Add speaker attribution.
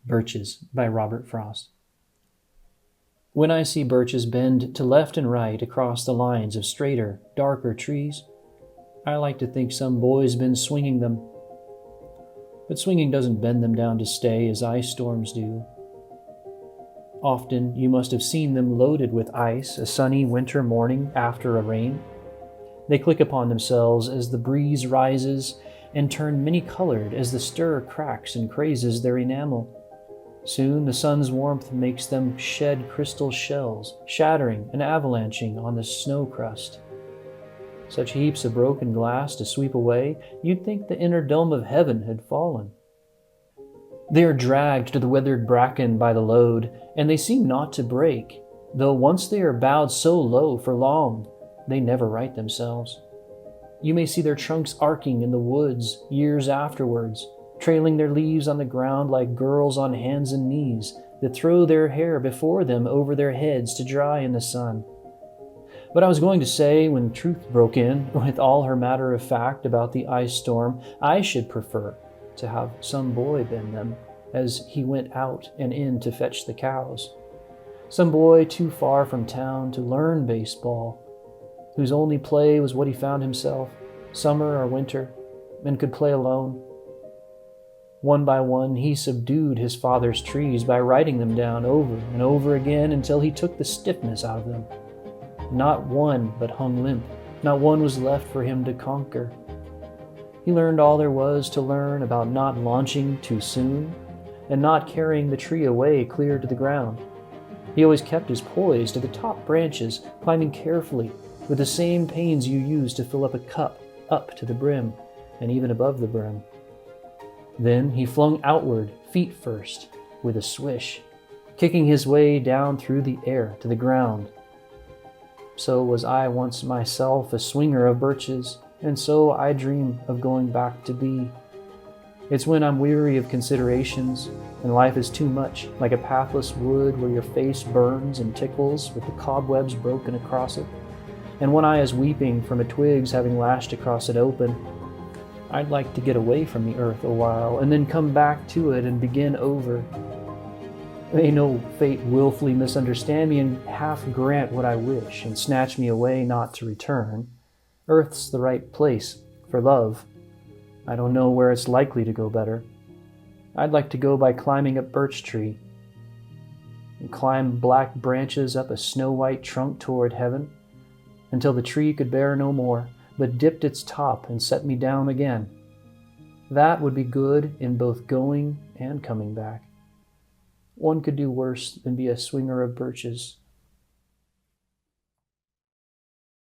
Speaker 1: Birches by Robert Frost. When I see birches bend to left and right across the lines of straighter, darker trees, I like to think some boy's been swinging them. But swinging doesn't bend them down to stay as ice storms do. Often you must have seen them loaded with ice a sunny winter morning after a rain. They click upon themselves as the breeze rises and turn many-colored as the stir cracks and crazes their enamel. Soon the sun's warmth makes them shed crystal shells, shattering and avalanching on the snow crust. Such heaps of broken glass to sweep away, you'd think the inner dome of heaven had fallen. They are dragged to the withered bracken by the load, and they seem not to break, though once they are bowed so low for long, they never right themselves. You may see their trunks arcing in the woods years afterwards, trailing their leaves on the ground like girls on hands and knees that throw their hair before them over their heads to dry in the sun. But I was going to say, when truth broke in with all her matter of fact about the ice storm, I should prefer to have some boy bend them as he went out and in to fetch the cows. Some boy too far from town to learn baseball, whose only play was what he found himself, summer or winter, and could play alone. One by one, he subdued his father's trees by writing them down over and over again until he took the stiffness out of them. Not one but hung limp. Not one was left for him to conquer. He learned all there was to learn about not launching too soon and not carrying the tree away clear to the ground. He always kept his poise to the top branches, climbing carefully with the same pains you use to fill up a cup, up to the brim and even above the brim. Then he flung outward, feet first, with a swish, kicking his way down through the air to the ground. So was I once myself a swinger of birches, and so I dream of going back to be. It's when I'm weary of considerations, and life is too much, like a pathless wood where your face burns and tickles with the cobwebs broken across it, and one eye is weeping from a twig's having lashed across it open. I'd like to get away from the earth a while, and then come back to it and begin over. May no fate willfully misunderstand me and half grant what I wish, and snatch me away not to return. Earth's the right place for love. I don't know where it's likely to go better. I'd like to go by climbing a birch tree, and climb black branches up a snow-white trunk toward heaven, until the tree could bear no more, but dipped its top and set me down again. That would be good in both going and coming back. One could do worse than be a swinger of birches.